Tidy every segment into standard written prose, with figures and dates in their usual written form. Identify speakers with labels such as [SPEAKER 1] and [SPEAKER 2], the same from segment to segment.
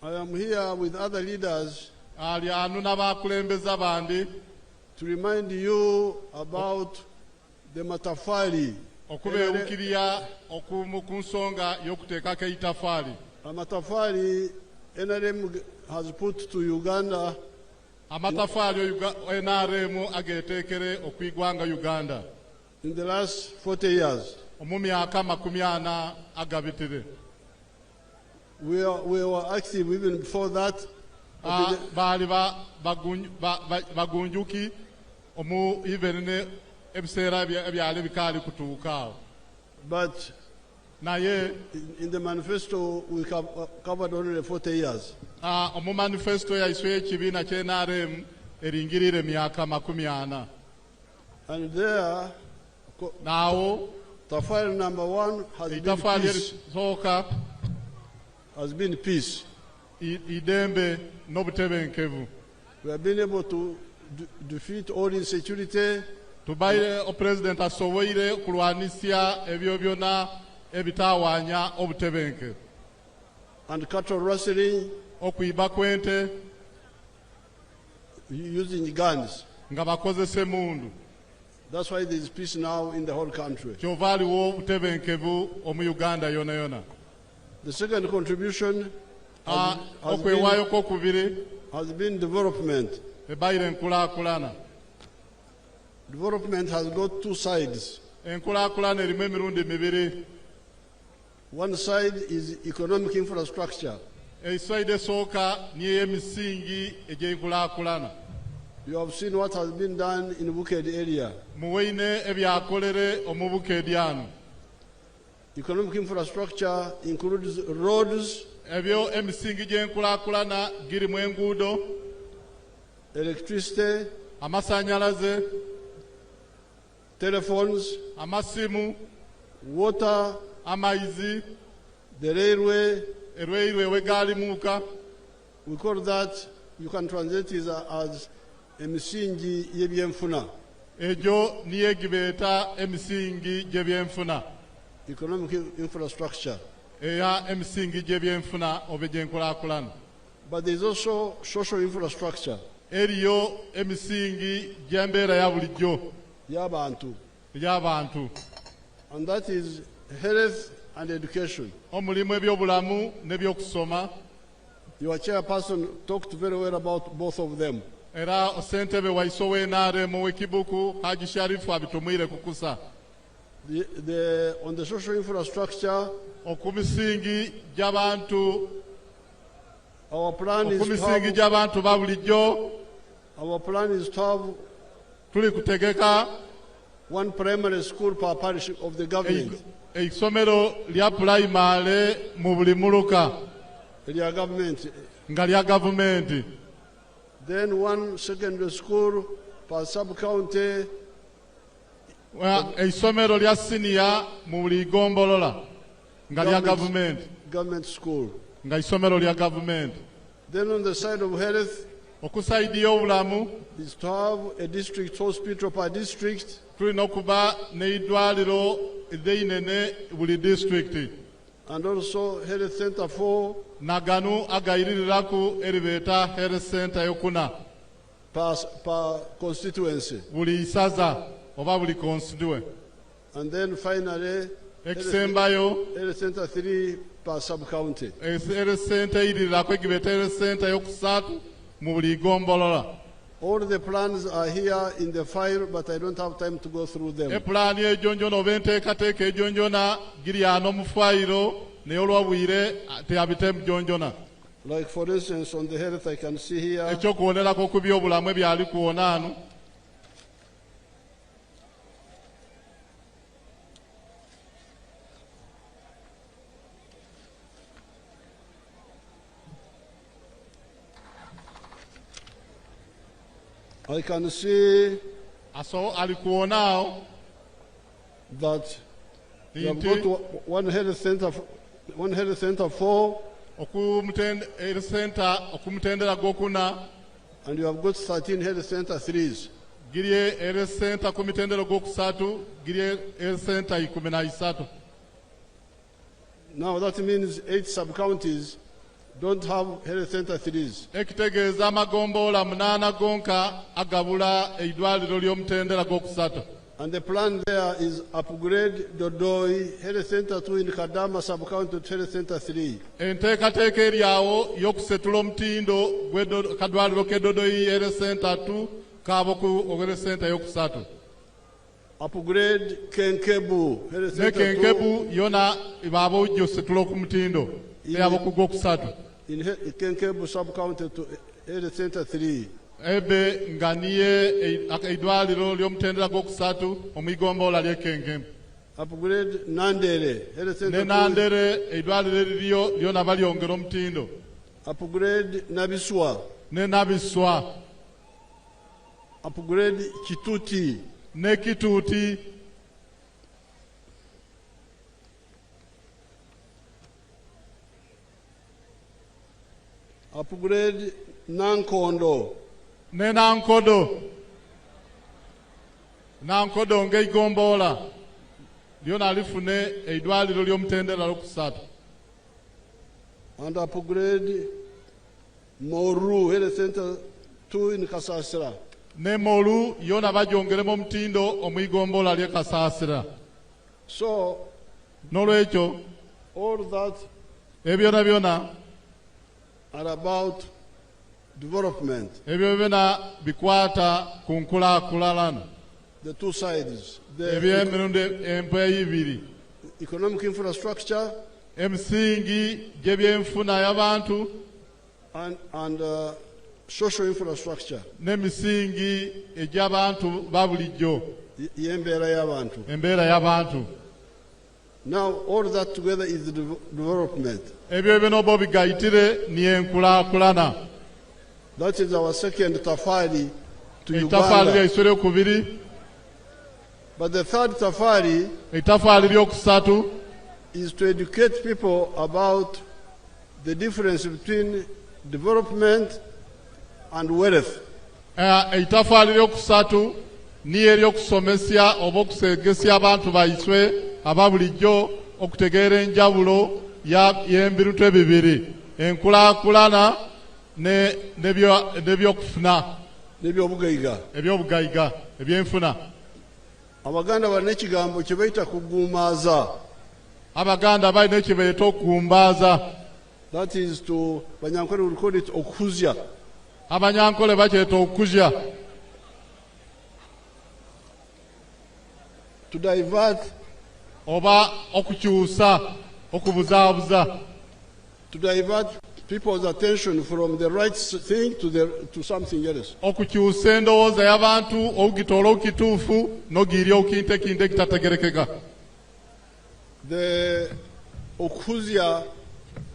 [SPEAKER 1] I am here with other leaders to remind you about the matafari. A matafari NRM has put to Uganda in the last 40 years. We were active even before that. But in the manifesto we covered only 40 years. And there now Tafari number 1 has been peace. We have been able to defeat all insecurity. President and cattle rustling using guns. That's why there is peace now in the whole country. The second contribution has been development. Development has got two sides. One side is economic infrastructure. You have seen what has been done in the Buked area. Economic infrastructure includes roads, electricity, telephones, water, the railway. We call that, you can translate it as emisingi yebyemfuna. Economic infrastructure. But there is also social infrastructure. Yabantu. And that is health and education. Your chairperson talked very well about both of them. On the social infrastructure, our plan is to have one primary school per parish of the government. Then one secondary school per sub-county. Government school. Then on the side of health, is to have a district hospital per district. And also health center for per constituency. And then finally, health center 3 per sub-county. All the plans are here in the file, but I don't have time to go through them. Like for instance, on the health, I can see here. I can see that we have got one health center for, and you have got 13 health center 3s. Now that means 8 sub-counties don't have health center 3s.
[SPEAKER 2] ekitegeeza amagombolola 8 gonka agabula eidwaliro ly'omutendera gw'okusatu.
[SPEAKER 1] And the plan there is upgrade Dodoi Health Center 2 in Kadama sub-county to Health Center 3.
[SPEAKER 2] Enteekateeka eryawo y'okusetula omutindo kadwaliro ke Dodoi Health Center 2 Kaboku Health Center y'okusatu.
[SPEAKER 1] Upgrade Kenkebu Health Center 2.
[SPEAKER 2] Ne Kenkebu yona baaba ojja osetula ku mutindo ey'aboku gw'okusatu.
[SPEAKER 1] In Kenkebu sub-county to Health Center 3.
[SPEAKER 2] Ebe nga niye eidwaliro ly'omutendera gw'okusatu omwigombola ly'eKenkemu.
[SPEAKER 1] Upgrade Nandere Health Center 2.
[SPEAKER 2] Ne Nandere eidwaliro eririyo lyona balyongera omutindo.
[SPEAKER 1] Upgrade Nabiswa.
[SPEAKER 2] Ne Nabiswa.
[SPEAKER 1] Upgrade Kituti.
[SPEAKER 2] Ne Kituti.
[SPEAKER 1] Upgrade Nankondo.
[SPEAKER 2] Ne Nankodo. Nankodo ng'eigombola lyona lifune eidwaliro ly'omutendera lw'okusatu.
[SPEAKER 1] And upgrade Moru Health Center 2 in Kasasira.
[SPEAKER 2] Ne Moru yona bagyongeremu omutindo omwigombola ly'e Kasasira.
[SPEAKER 1] So
[SPEAKER 2] n'olwekyo
[SPEAKER 1] all that
[SPEAKER 2] ebyona byona
[SPEAKER 1] are about development.
[SPEAKER 2] Ebyo byona bikwata ku nkulaakulana.
[SPEAKER 1] The two sides.
[SPEAKER 2] Eby'emirundi empeeyi ibiri.
[SPEAKER 1] Economic infrastructure
[SPEAKER 2] emisingi gy'ebyenfuna y'abantu
[SPEAKER 1] and social infrastructure.
[SPEAKER 2] N'emisingi egy'abantu ba bulijjo.
[SPEAKER 1] Embeera y'abantu.
[SPEAKER 2] Embeera y'abantu.
[SPEAKER 1] Now all that together is the development.
[SPEAKER 2] Ebyo byona oba obigayitire ni enkulaakulana.
[SPEAKER 1] That is our second tafari to
[SPEAKER 2] Itafaali
[SPEAKER 1] Uganda.
[SPEAKER 2] ly'eiswe ly'okubiri.
[SPEAKER 1] But the third tafari
[SPEAKER 2] Itafaali ly'okusatu
[SPEAKER 1] is to educate people about the difference between development and wealth.
[SPEAKER 2] Itafaali ly'okusatu niyo ery'okusomesya oba okusegesya abantu baiswe aba bulijjo okutegeera enjawulo y'ebirutu ebibiri, enkulaakulana n'ebyokufuna, eby'obugayiga, ebyenfuna.
[SPEAKER 1] Abaganda balina ekigambo kye bayita kugumbaaza.
[SPEAKER 2] Abaganda balina kye bayita okugumbaaza.
[SPEAKER 1] That is to, Banyankole will call it okuzya.
[SPEAKER 2] Abanyankole bakyeta okuzya.
[SPEAKER 1] To divert,
[SPEAKER 2] oba okukyusa, okubuzaabuza.
[SPEAKER 1] To divert people's attention from the right thing to something else.
[SPEAKER 2] Okukyusa endowooza y'abantu okugitoola okituufu n'ogiirya okintu ekintu ekitategerekeka.
[SPEAKER 1] The okuzya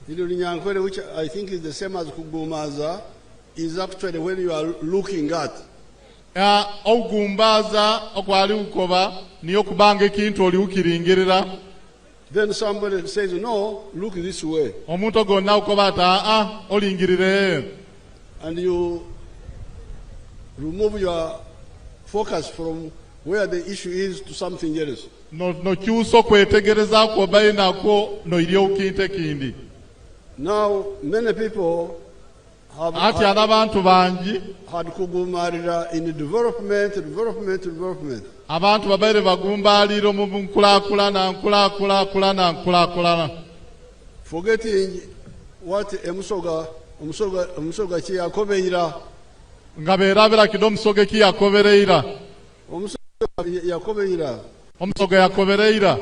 [SPEAKER 1] in Runyankole, which I think is the same as kugumaza, is actually when you are looking at.
[SPEAKER 2] Okugumbaaza okwali kukoba niyo kubanga ekintu oli ukiringirira.
[SPEAKER 1] Then somebody says, no, look this way.
[SPEAKER 2] Omuntu gonna ukoba ata olingirire.
[SPEAKER 1] And you remove your focus from where the issue is to something else.
[SPEAKER 2] No kyusa okwetegereza kwo bayinako noirya okintu ekindi.
[SPEAKER 1] Now many people have
[SPEAKER 2] abantu bangi
[SPEAKER 1] had kugumarira in development.
[SPEAKER 2] Abantu babaire bagumbalira mu nkulaakulana.
[SPEAKER 1] Forgetting what omusoga kye yakobeera.
[SPEAKER 2] Nga beerabira kidi omusoga ki yakobereira. Omusoga yakobereira.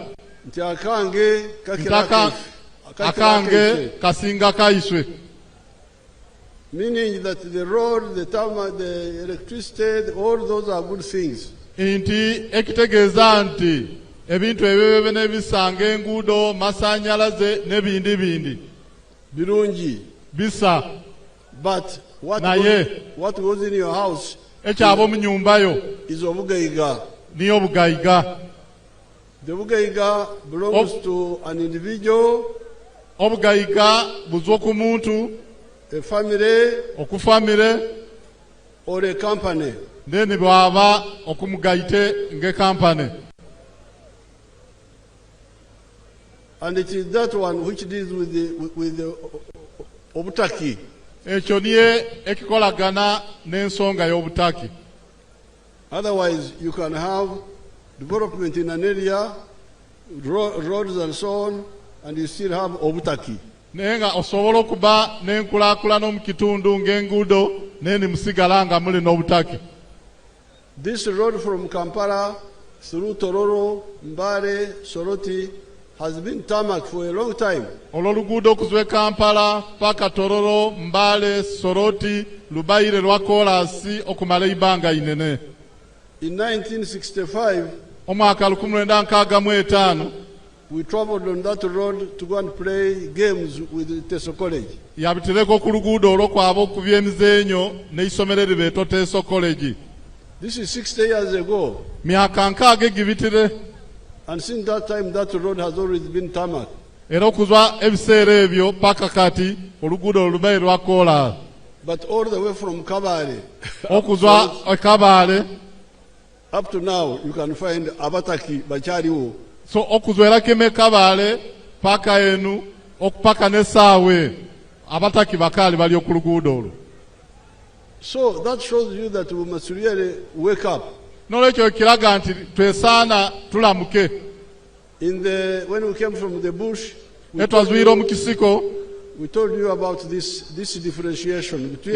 [SPEAKER 1] Nti akange
[SPEAKER 2] kasinga kaiswe.
[SPEAKER 1] Meaning that the road, the tarmac, the electricity, all those are good things.
[SPEAKER 2] Inti ekitegeeza nti ebintu ebyo n'ebisanga enguudo, masanyalaze n'ebindi
[SPEAKER 1] birungi
[SPEAKER 2] bisa.
[SPEAKER 1] But what goes in your house
[SPEAKER 2] ekyabo mu nyumbayo
[SPEAKER 1] is obugayiga.
[SPEAKER 2] Niyo obugayiga.
[SPEAKER 1] The bugayiga belongs to an individual.
[SPEAKER 2] Obugayiga buzwa ku muntu,
[SPEAKER 1] a family,
[SPEAKER 2] okufamire,
[SPEAKER 1] or a company.
[SPEAKER 2] Then bwaba okumugaite nge company.
[SPEAKER 1] And it is that one which deals with obutaki.
[SPEAKER 2] Ekyo niye ekikolagana n'ensonga y'obutaki.
[SPEAKER 1] Otherwise, you can have development in an area, roads and so on, and you still have obutaki.
[SPEAKER 2] Naye nga osobola okuba n'enkulaakulana mu kitundu ng'enguudo naye ne musigala nga muli n'obutaki.
[SPEAKER 1] This road from Kampala through Tororo, Mbale, Soroti has been tarmac for a long time.
[SPEAKER 2] Olw'oluguudo okuva e Kampala paka Tororo, Mbale, Soroti lubayire lwa koolaasi okumala ebbanga inene.
[SPEAKER 1] In 1965,
[SPEAKER 2] omwaka 1965
[SPEAKER 1] we traveled on that road to go and play games with Teso College.
[SPEAKER 2] Yabitireko ku luguudo olwo kwaba okubya emizeenyo n'eisomero eribeeto Teso College.
[SPEAKER 1] This is 60 years ago.
[SPEAKER 2] Myaka 60 egibitire.
[SPEAKER 1] And since that time, that road has always been tarmac.
[SPEAKER 2] Era okuzwa ebiseera ebyo paka kati oluguudo olubaire lwa kola.
[SPEAKER 1] But all the way from Kabale
[SPEAKER 2] okuzwa Kabale
[SPEAKER 1] up to now, you can find abataki bachaliwo.
[SPEAKER 2] So okuzwera keme Kabale paka enu okupaka nesaawe abataki bakali bali okuluguudo olwo.
[SPEAKER 1] So that shows you that we must really wake up.
[SPEAKER 2] Nolwekyo kiraga nti twesaana tulamuke.
[SPEAKER 1] When we came from the bush, we
[SPEAKER 2] told
[SPEAKER 1] you about this differentiation between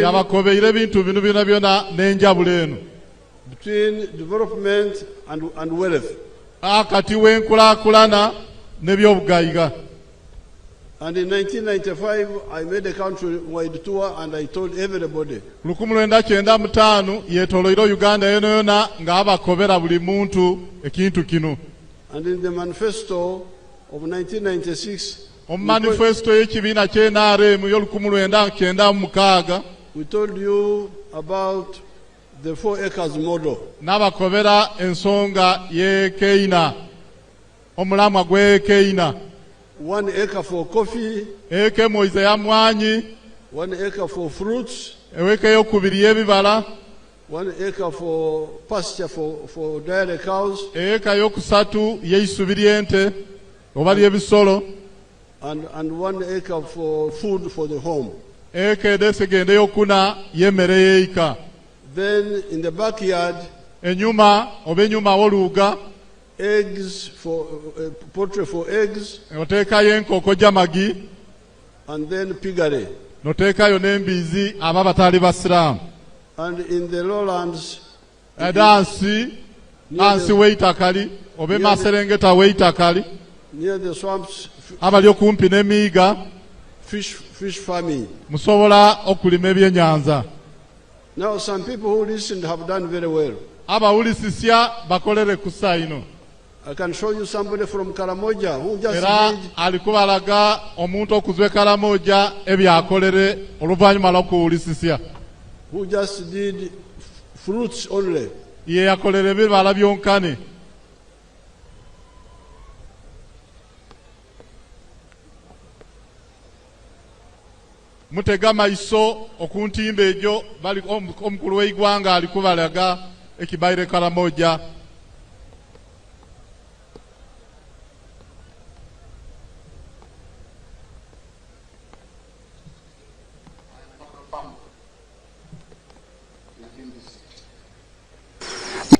[SPEAKER 1] development and wealth. And in 1995, I made a country-wide tour and I told everybody. And in the manifesto of 1996, we told you about the 4 acres model. One acre for coffee, 1 acre for fruits, 1 acre for pasture for dairy cows, and 1 acre for food for the home. Then in the backyard, eggs for poultry for eggs, and then piggery. And in the lowlands, near the swamps, fish farming. Now some people who listened have done very well. I can show you somebody from Karamoja who just did fruits only.
[SPEAKER 2] Mutega maiso okuntimba ejo bali omukulu w'eggwanga alikubalaga ekibaire Karamoja.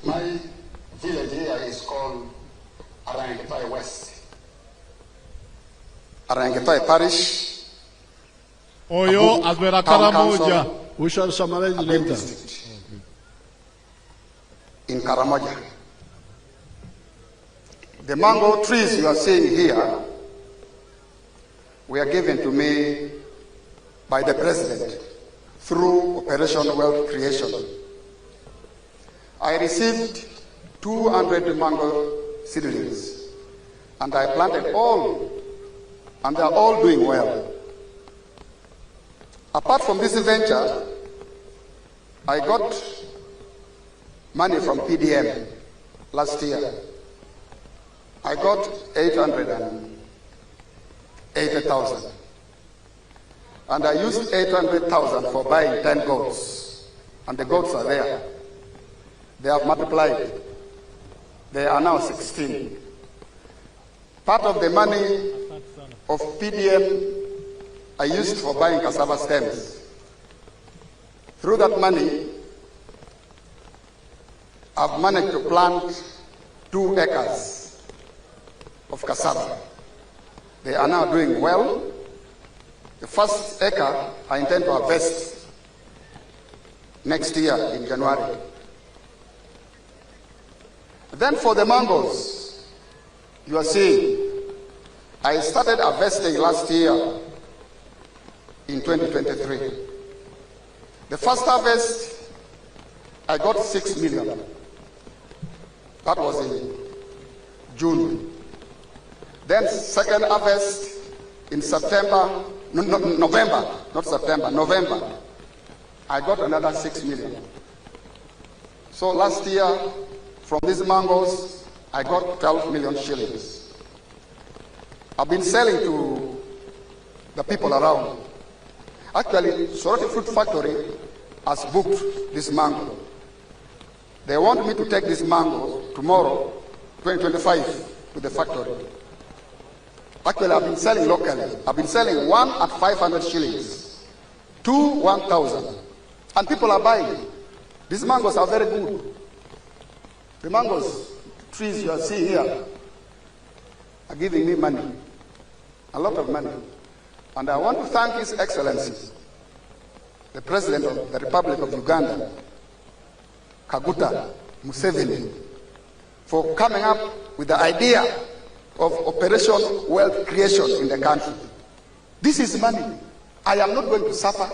[SPEAKER 3] My village here is called Arangepai West. Arangepai Parish.
[SPEAKER 2] Oyo azwera Karamoja.
[SPEAKER 1] We shall summarize later.
[SPEAKER 3] In Karamoja. The mango trees you are seeing here were given to me by the President through Operation Wealth Creation. I received 200 mango seedlings and I planted all, and they are all doing well. Apart from this venture, I got money from PDM last year. I got 880,000. And I used 800,000 for buying 10 goats. And the goats are there. They have multiplied. They are now 16. Part of the money of PDM I used for buying cassava stems. Through that money, I've managed to plant 2 acres of cassava. They are now doing well. The first acre I intend to harvest next year in January. Then for the mangoes, you are seeing, I started harvesting last year in 2023. The first harvest, I got 6 million. That was in June. Then second harvest in November, I got another 6 million. So last year, from these mangoes, I got 12 million shillings. I've been selling to the people around. Actually, Soroti Fruit Factory has booked this mango. They want me to take this mango tomorrow, 2025, to the factory. Actually, I've been selling locally. I've been selling 1 at 500 shillings, 2 1,000. And people are buying. These mangoes are very good. The mangoes, trees you are seeing here, are giving me money, a lot of money. And I want to thank His Excellency, the President of the Republic of Uganda, Kaguta Museveni, for coming up with the idea of Operation Wealth Creation in the country. This is money. I am not going to suffer.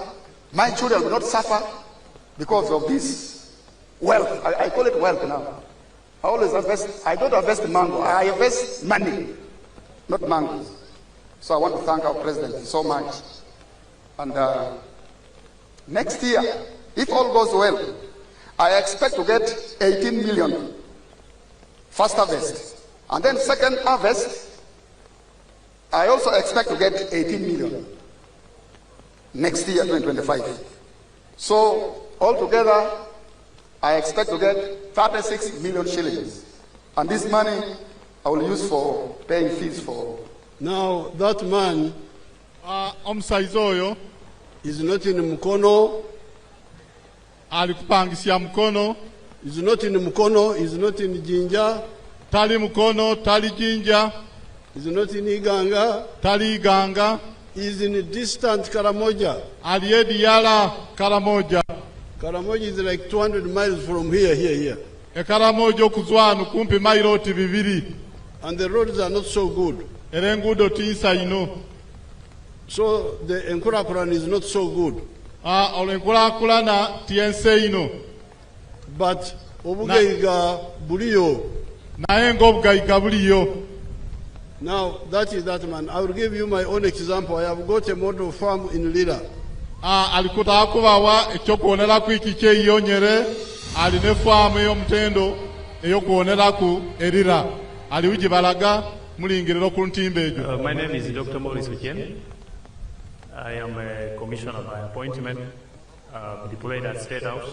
[SPEAKER 3] My children will not suffer because of this wealth. I call it wealth now. I always invest. I don't invest mango. I invest money, not mangoes. So I want to thank our president so much. And next year, if all goes well, I expect to get 18 million first harvest. And then second harvest, I also expect to get 18 million next year, 2025. So altogether, I expect to get 36 million shillings. And this money I will use for paying fees for.
[SPEAKER 1] Now, that man
[SPEAKER 2] omusaiza
[SPEAKER 1] is not in Mukono,
[SPEAKER 2] alikupangisya Mukono,
[SPEAKER 1] is not in Mukono, is not in Jinja,
[SPEAKER 2] tali Mukono, tali Jinja,
[SPEAKER 1] is not in Iganga,
[SPEAKER 2] tali Iganga,
[SPEAKER 1] is in distant Karamoja.
[SPEAKER 2] aliedi yala Karamoja.
[SPEAKER 1] Karamoja is like 200 miles from here.
[SPEAKER 2] Karamoja okuzwanu kumpi mailoti 2.
[SPEAKER 1] And the roads are not so good.
[SPEAKER 2] Erengudo tinsa ino.
[SPEAKER 1] So the Enkurakuran is not so good.
[SPEAKER 2] Olenkurakulana tiense ino.
[SPEAKER 1] But obugaiga buliyo.
[SPEAKER 2] Nayenga obugaiga buliyo.
[SPEAKER 1] Now that is that man. I will give you my own example. I have got a model farm in Lira.
[SPEAKER 2] Alikuta kubawa ekyokuonera ku ikike yonyere aline farm ey'omutendo eyokuonera ku erira aliwiji balaga mulingiriro ku ntimbe ejo.
[SPEAKER 4] My name is Dr. Maurice Ochen. I am a commissioner by appointment deployed at State House,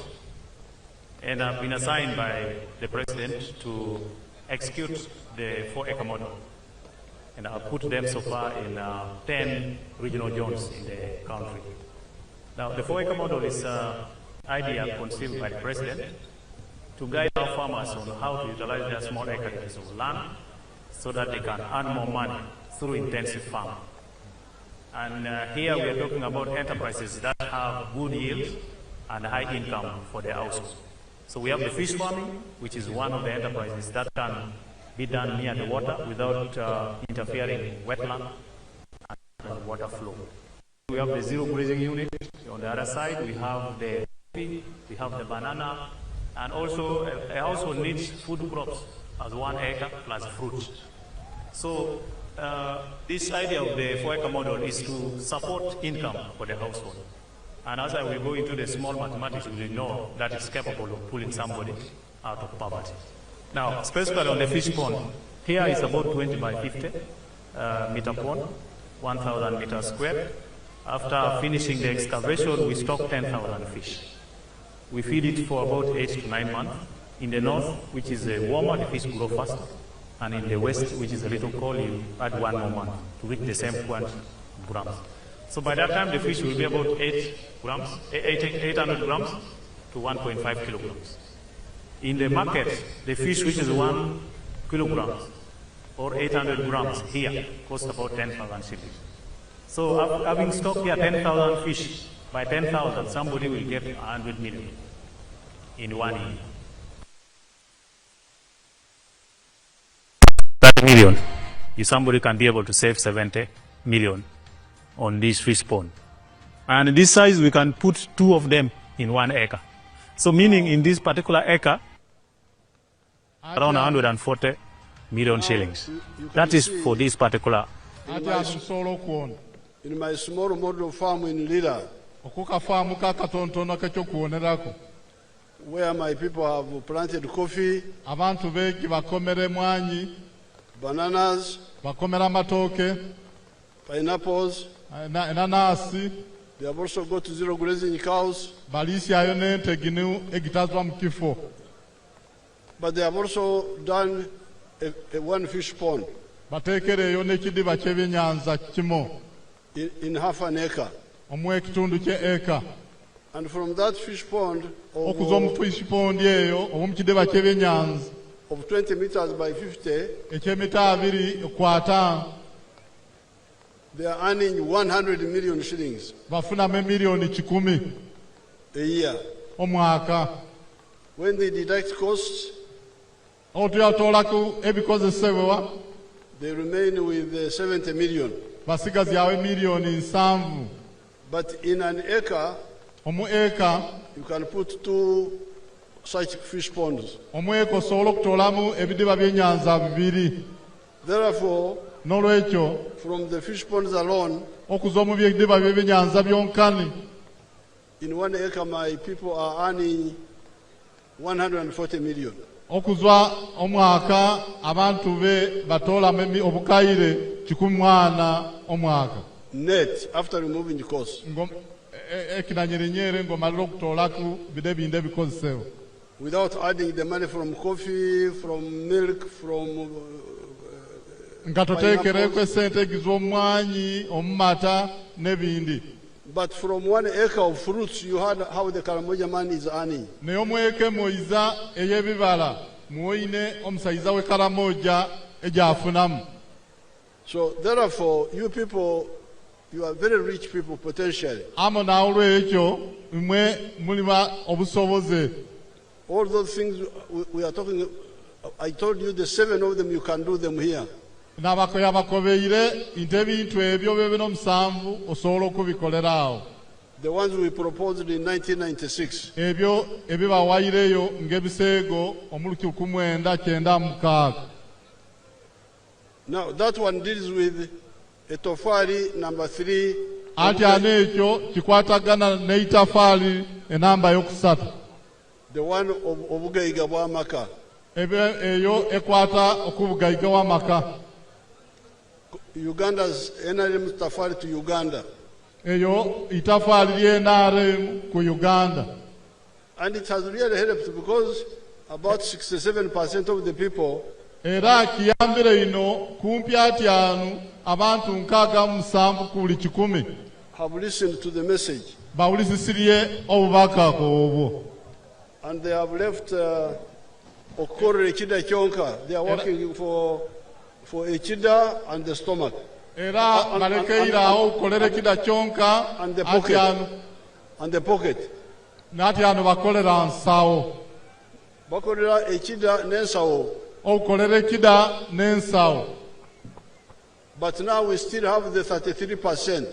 [SPEAKER 4] and I've been assigned by the President to execute the 4-acre model, and I've put them so far in 10 regional zones in the country. Now, the 4-acre model is an idea conceived by the President to guide our farmers on how to utilize their small acreages of land so that they can earn more money through intensive farming. And here we are talking about enterprises that have good yield and high income for their household. So we have the fish farming, which is one of the enterprises that can be done near the water without interfering in wetland and water flow. We have the zero grazing unit. On the other side, we have the coffee, we have the banana, and also a household needs food crops as 1 acre plus fruit. So this idea of the 4-acre model is to support income for the household. And as I will go into the small mathematics, we will know that it's capable of pulling somebody out of poverty. Now, specifically on the fish pond, here is about 20 by 50 meter pond, 1,000 meters square. After finishing the excavation, we stock 10,000 fish. We feed it for about 8 to 9 months. In the north, which is warmer, the fish grow faster. And in the west, which is a little cold, you add 1 more month to reach the same quantity of grams. So by that time, the fish will be about 800 grams to 1.5 kilograms. In the market, the fish which is 1 kilogram or 800 grams here costs about 10,000 shillings. So having stocked here 10,000 fish, by 10,000, somebody will get 100 million in 1 year. 30 million. If somebody can be able to save 70 million on this fish pond. And this size, we can put 2 of them in 1 acre. So meaning in this particular acre, around 140 million shillings. That is for this particular.
[SPEAKER 1] In my small model farm in Lira, where my people have planted coffee, bananas, pineapples. They have also got to zero grazing cows. But they have also done a 1 fish pond in half an acre. And from that fish pond of 20 meters by 50, they are earning 100 million shillings a year. When they deduct costs, they remain with 70 million. But in an acre, you can put 2 such fish ponds. Therefore, from the fish ponds alone, in 1 acre, my people are earning 140 million. Net, after removing the cost. Without adding the money from coffee, from milk, from but from 1 acre of fruits, you heard how the Karamoja man is earning. So therefore, you people, you are very rich people potentially. All those things we are talking, I told you the 7 of them, you can do them here. The ones we proposed in 1996. Now that one deals with a tofari number 3. The one of Ugaiga Maka. Uganda's NRM tafari to Uganda. And it has really helped because about 67% of the people have listened to the message. And they have left Okore Echida Chonka. They are working for Echida and the stomach. And the pocket. And the pocket. Bakorera Echida Nensao. But now we still have the 33%.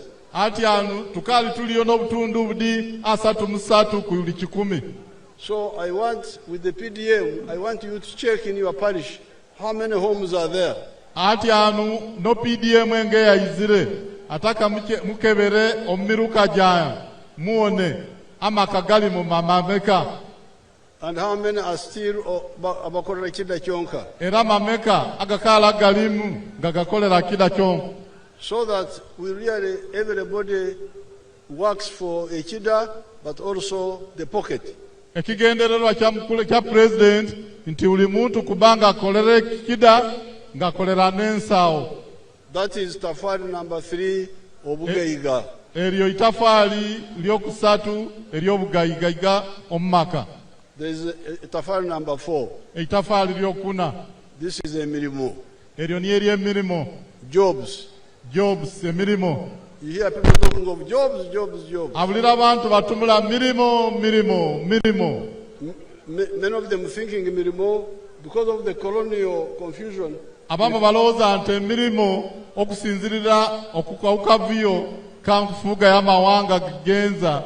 [SPEAKER 1] So I want, with the PDM, I want you to check in your parish how many homes are there. No PDM ataka mukebere omiruka jaya muone amakagali mu mameka. And how many are still abakorera kida kyonka? Era mameka agakala galimu gagakolera kida kyonka. So that we really, everybody works for Echida, but also the pocket. Ekigendererwa kya president nti uli muntu kubanga akolere kida ngakolera nensao. That is tafari number 3 Obugeiga.
[SPEAKER 2] Eryo itafali lyokusatu ery'obugayigayiga omumaka.
[SPEAKER 1] There is a tafari number 4.
[SPEAKER 2] Itafali lyokuna.
[SPEAKER 1] This is a mirimo.
[SPEAKER 2] Eryo ni ery'emirimo.
[SPEAKER 1] Jobs.
[SPEAKER 2] Jobs emirimo.
[SPEAKER 1] You hear people talking of jobs, jobs, jobs.
[SPEAKER 2] Abulira abantu batumula mirimo, mirimo, mirimo.
[SPEAKER 1] Many of them thinking mirimo because of the colonial confusion.
[SPEAKER 2] Abamu balowooza nti emirimo okusinzirira okukawukavuyo kanfuga y'amawanga genza.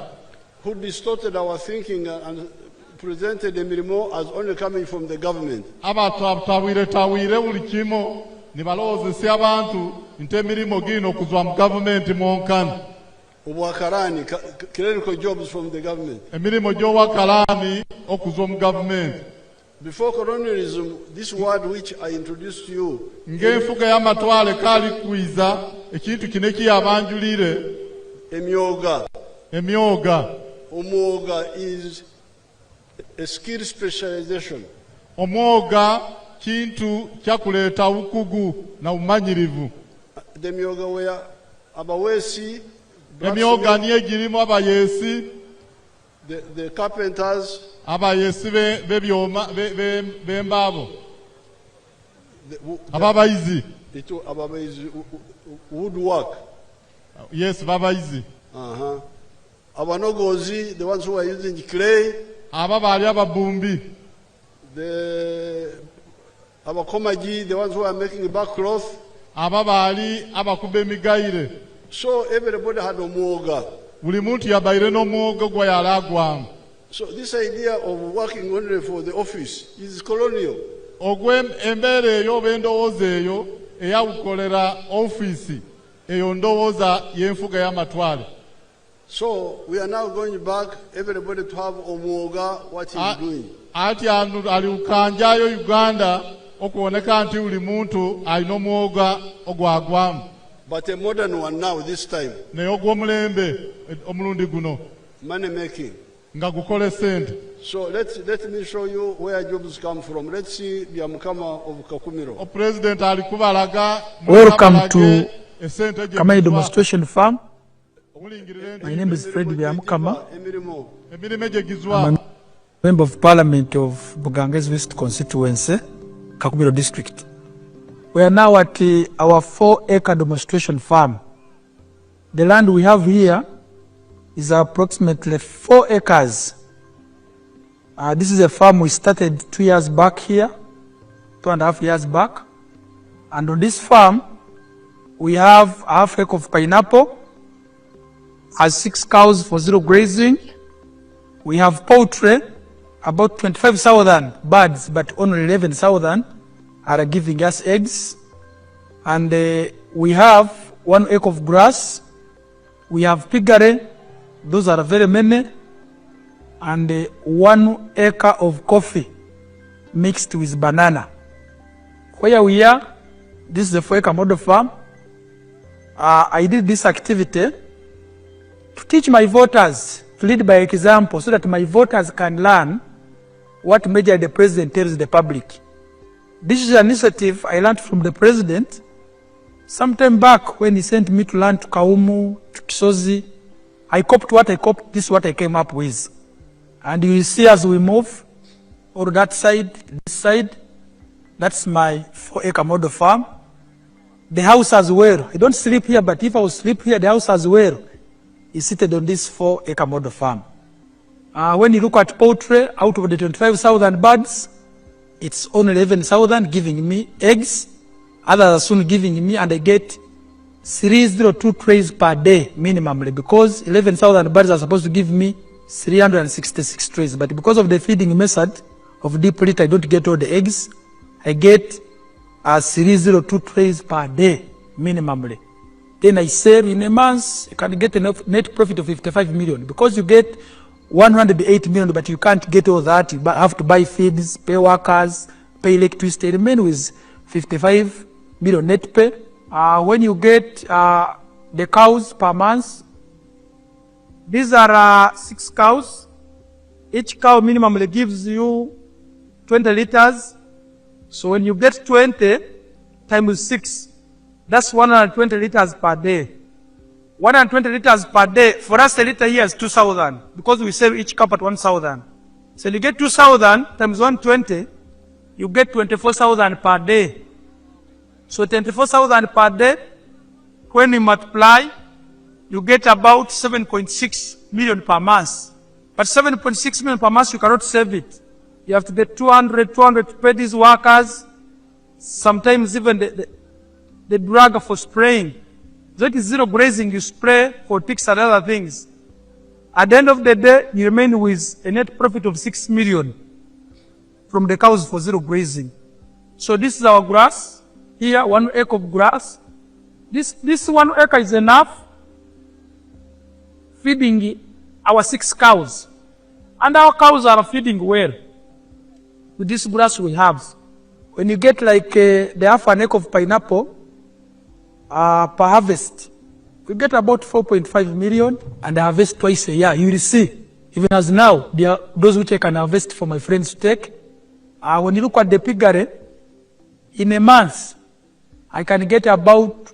[SPEAKER 1] Who distorted our thinking and presented emirimo as only coming from the government.
[SPEAKER 2] Abatabwire buli kimu ne balowoozesa abantu nti emirimo gino okuzwa mu gavumenti mwonkana.
[SPEAKER 1] Obwakarani, clerical jobs from the government.
[SPEAKER 2] Emirimo gy'obwakarani okuzwa mu gavumenti.
[SPEAKER 1] Before colonialism, this word which I introduced to you,
[SPEAKER 2] ng'enfuga y'amatwale kaali kwiza ekintu kino kiyabanjulire.
[SPEAKER 1] Emyoga.
[SPEAKER 2] Emyoga.
[SPEAKER 1] Omwoga is a skill specialization.
[SPEAKER 2] Omwoga kintu kyakuleeta bukugu na bumanyirivu.
[SPEAKER 1] The myoga were abawesi.
[SPEAKER 2] Emyoga niyo girimu abayeesi.
[SPEAKER 1] The carpenters.
[SPEAKER 2] Abayeesi b'ebyoma b'embaabo. Ababayizi.
[SPEAKER 1] Ababayizi woodwork.
[SPEAKER 2] Yes, babayizi.
[SPEAKER 1] Abanogozi, the ones who are using clay.
[SPEAKER 2] Ababaali ababumbi.
[SPEAKER 1] The abakomaji, the ones who are making back cloth.
[SPEAKER 2] Ababaali abakuba emigayire.
[SPEAKER 1] So everybody had omwoga.
[SPEAKER 2] Buli muntu yabaire n'omwoga gwa yalagwamu.
[SPEAKER 1] So this idea of working only for the office is colonial.
[SPEAKER 2] Embeera eyo b'endowooza eyo eyawukolera ofiisi eyo ndowooza y'enfuga y'amatwale.
[SPEAKER 1] So we are now going back, everybody to have omwoga, what he is doing.
[SPEAKER 2] Ati aliukanjayo Uganda okuoneka nti buli muntu alina omwoga ogwagwamu.
[SPEAKER 1] But a modern one now, this time.
[SPEAKER 2] Naye ogw'omulembe omulundi guno.
[SPEAKER 1] Money making.
[SPEAKER 2] Nga gukole sente.
[SPEAKER 1] So let me show you where jobs come from. Let's see the Amkama of Kakumiro.
[SPEAKER 2] President alikubalaga.
[SPEAKER 5] Welcome to Kamai Demonstration Farm. My name is Fred Byamukama. I'm a Member of Parliament of Buganges West Constituency, Kakumiro District. We are now at our 4-acre demonstration farm. The land we have here is approximately 4 acres. This is a farm we started 2 years back here, 2.5 years back. And on this farm, we have a half acre of pineapple, has 6 cows for zero grazing. We have poultry, about 25,000 birds, but only 11,000 are giving us eggs. And we have 1 acre of grass. We have piggery, those are very many. And 1 acre of coffee mixed with banana. Where we are, this is the 4-acre model farm. I did this activity to teach my voters, to lead by example, so that my voters can learn what measure the president tells the public. This is an initiative I learned from the president sometime back when he sent me to learn to Kaumu, to Kisozi. I copied what I copied, this is what I came up with. And you will see as we move, or that side, this side, that's my 4-acre model farm. The house as well. I don't sleep here, but if I will sleep here, the house as well is seated on this 4-acre model farm. When you look at poultry, out of the 25,000 birds, it's only 11,000 giving me eggs. Others are soon giving me, and I get 302 trays per day minimally, because 11,000 birds are supposed to give me 366 trays. But because of the feeding method of deep litter, I don't get all the eggs. I get 302 trays per day minimally. Then I sell in a month, you can get a net profit of 55 million, because you get 108 million, but you can't get all that. You have to buy feeds, pay workers, pay electricity, remain with 55 million net pay. When you get the cows per month, these are 6 cows. Each cow minimally gives you 20 liters. So when you get 20 times 6, that's 120 liters per day. 120 liters per day. For us, a liter here is 2,000 because we sell each cup at 1,000. So you get 2,000 times 120, you get 24,000 per day. So 24,000 per day, when you multiply, you get about 7.6 million per month. But 7.6 million per month, you cannot save it. You have to get 200 to pay these workers. Sometimes even the drug for spraying. That is zero grazing, you spray for ticks and other things. At the end of the day, you remain with a net profit of 6 million from the cows for zero grazing. So this is our grass. Here, 1 acre of grass. This 1 acre is enough feeding our 6 cows. And our cows are feeding well with this grass we have. When you get like the half an acre of pineapple per harvest, you get about 4.5 million and I harvest twice a year. You will see, even as now, there are those which I can harvest for my friends to take. When you look at the piggery, in a month, I can get about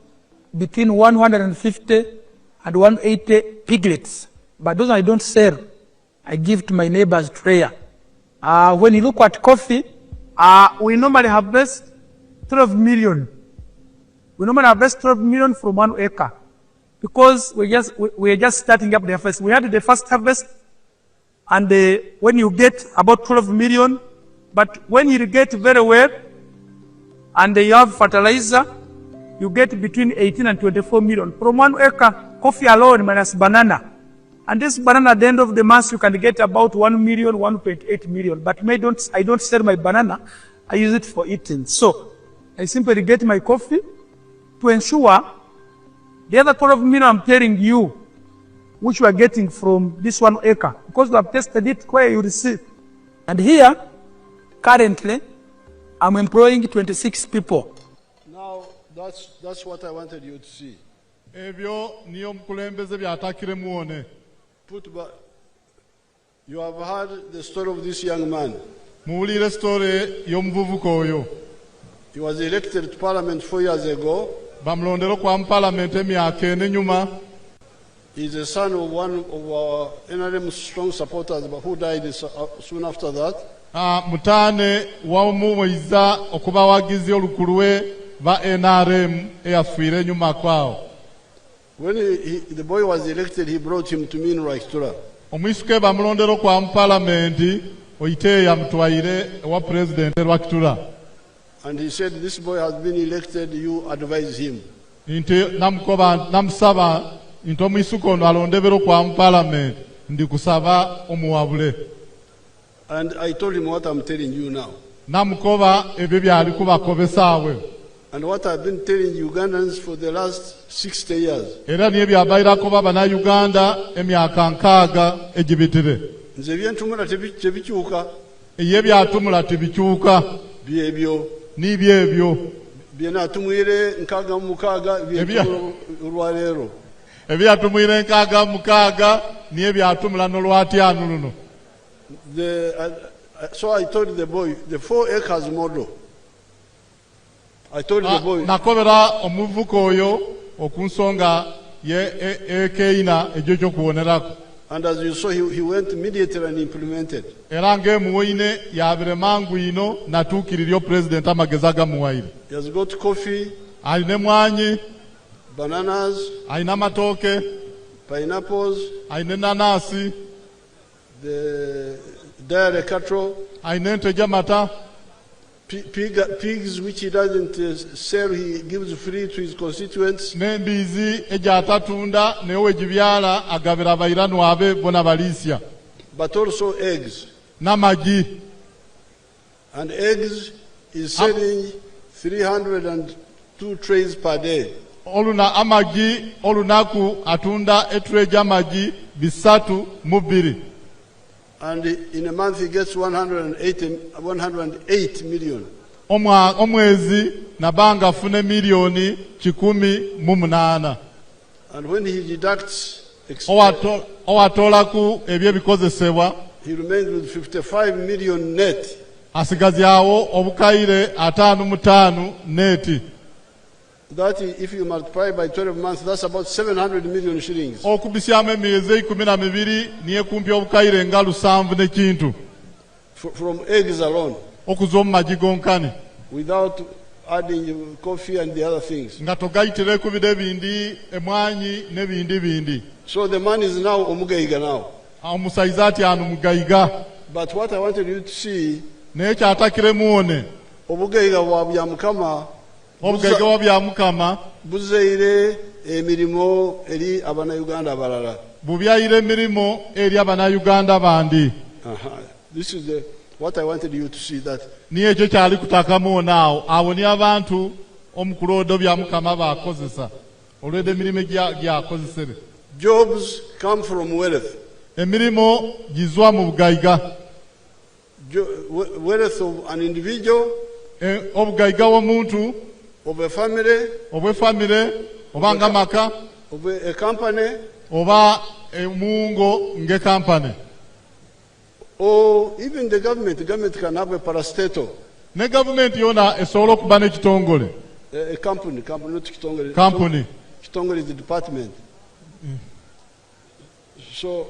[SPEAKER 5] between 150 and 180 piglets. But those I don't sell. I give to my neighbors prayer. When you look at coffee, we normally harvest 12 million. We normally harvest 12 million from 1 acre. Because we're just starting up the harvest. We had the first harvest, and when you get about 12 million, but when you irrigate very well, and you have fertilizer, you get between 18 and 24 million. From 1 acre, coffee alone minus banana. And this banana at the end of the month, you can get about 1 million, 1.8 million. But I don't sell my banana. I use it for eating. So I simply get my coffee to ensure the other 12 million I'm telling you, which we are getting from this 1 acre. Because we have tested it where you receive. And here, currently, I'm employing 26 people.
[SPEAKER 1] Now, that's what I wanted you to see. You have heard the story of this young man. He was elected to Parliament 4 years ago. He's the son of one of our NRM strong supporters who died soon after that. When the boy was elected, he brought him to me in Raistura. And he said, this boy has been elected, you advise him. And I told him what I'm telling you now. And what I've been telling Ugandans for the last 60 years. So I told the boy, the 4 acres model. I told the boy. And as you saw, he went immediately and implemented. He has got coffee, bananas, pineapples, the dairy cattle, pigs which he doesn't sell, he gives free to his constituents. But also eggs. And eggs is selling 302 trays per day. And in a month he gets 108 million. And when he deducts he remains with 55 million net. That if you multiply by 12 months, that's about 700 million shillings.
[SPEAKER 2] Okubisyamu emyezi 12 niye kumpi obukaire nga 7 n'ekintu.
[SPEAKER 1] From eggs alone.
[SPEAKER 2] Okuva mu magi gonkani.
[SPEAKER 1] Without adding coffee and the other things.
[SPEAKER 2] Nga togayitire ku bide bindi, emwanyi n'ebindi bindi.
[SPEAKER 1] So the man is now omugaiga now.
[SPEAKER 2] Omusaiza ati anu mugaiga.
[SPEAKER 1] But what I wanted you to see,
[SPEAKER 2] naye kyatakire muone,
[SPEAKER 1] obugaiga bwa bya Mukama,
[SPEAKER 2] obugaiga bwa bya Mukama
[SPEAKER 1] buzaire emirimo eri abana-Uganda abalala.
[SPEAKER 2] Bubyaire emirimo eri abana-Uganda bandi.
[SPEAKER 1] This is what I wanted you to see, that
[SPEAKER 2] niye ekyo kyali kutaka muone awo ni abantu omukulodo bya Mukama bakozesa olwedde emirimo gyakozesere.
[SPEAKER 1] Jobs come from wealth.
[SPEAKER 2] Emirimo gizwa mu bugaiga.
[SPEAKER 1] Wealth of an individual,
[SPEAKER 2] obugaiga w'omuntu,
[SPEAKER 1] of a family,
[SPEAKER 2] oba nga maka,
[SPEAKER 1] of a company,
[SPEAKER 2] oba emungo nge company,
[SPEAKER 1] or even the government. The government can have a parastatal.
[SPEAKER 2] Ne government yona esobola okuba n'ekitongole.
[SPEAKER 1] A company, not kitongole.
[SPEAKER 2] Company.
[SPEAKER 1] Kitongole is the department. So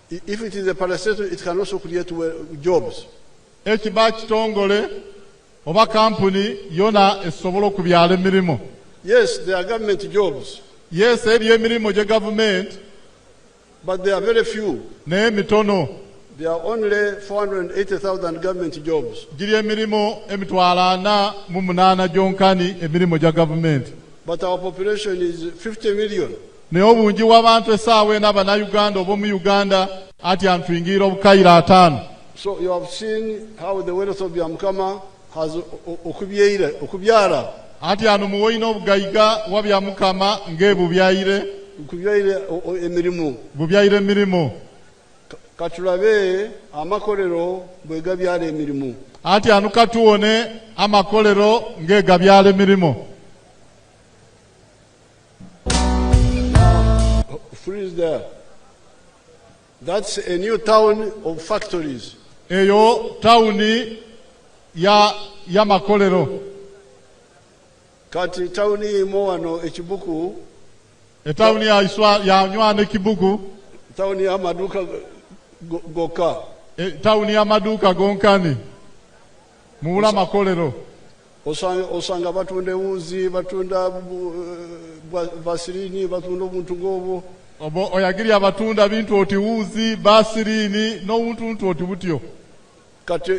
[SPEAKER 1] if it is a parastatal, it can also create jobs.
[SPEAKER 2] Ekiba kitongole oba company yona esobola okubyala emirimo.
[SPEAKER 1] Yes, there are government jobs.
[SPEAKER 2] Yes, eriyo emirimo gye government,
[SPEAKER 1] but they are very few.
[SPEAKER 2] Naye mitono.
[SPEAKER 1] There are only 480,000 government jobs.
[SPEAKER 2] Giri emirimo 488 gyonkani emirimo gya government.
[SPEAKER 1] But our population is 50 million.
[SPEAKER 2] Naye obungi w'abantu esaawa ena abana-Uganda oba mu Uganda ati antwingira obukaire 5.
[SPEAKER 1] So you have seen how the wealth of Mukama has okubyala.
[SPEAKER 2] Ati anu muwoyina obugaiga wa bya Mukama ng'ebubyaire.
[SPEAKER 1] Okubyaire emirimu.
[SPEAKER 2] Bubyaire emirimo.
[SPEAKER 1] Katulabe amakolero bwe gabyala emirimu.
[SPEAKER 2] Ati anu katuwone amakolero ng'egabyala emirimo.
[SPEAKER 1] Freeze there. That's a new town of factories.
[SPEAKER 2] Eyo tawuni ya makolero.
[SPEAKER 1] Kati tawuni mo wano ekibuku.
[SPEAKER 2] Tawuni ya nywane Kibuku.
[SPEAKER 1] Tawuni ya maduka goka.
[SPEAKER 2] Tawuni ya maduka gonkani. Muula makolero.
[SPEAKER 1] Osanga batunda wuzi, batunda basirini, batunda omuntu ngobo.
[SPEAKER 2] Obo oyagiri abatunda bintu oti wuzi, basirini, no muntu oti butyo.
[SPEAKER 1] Kati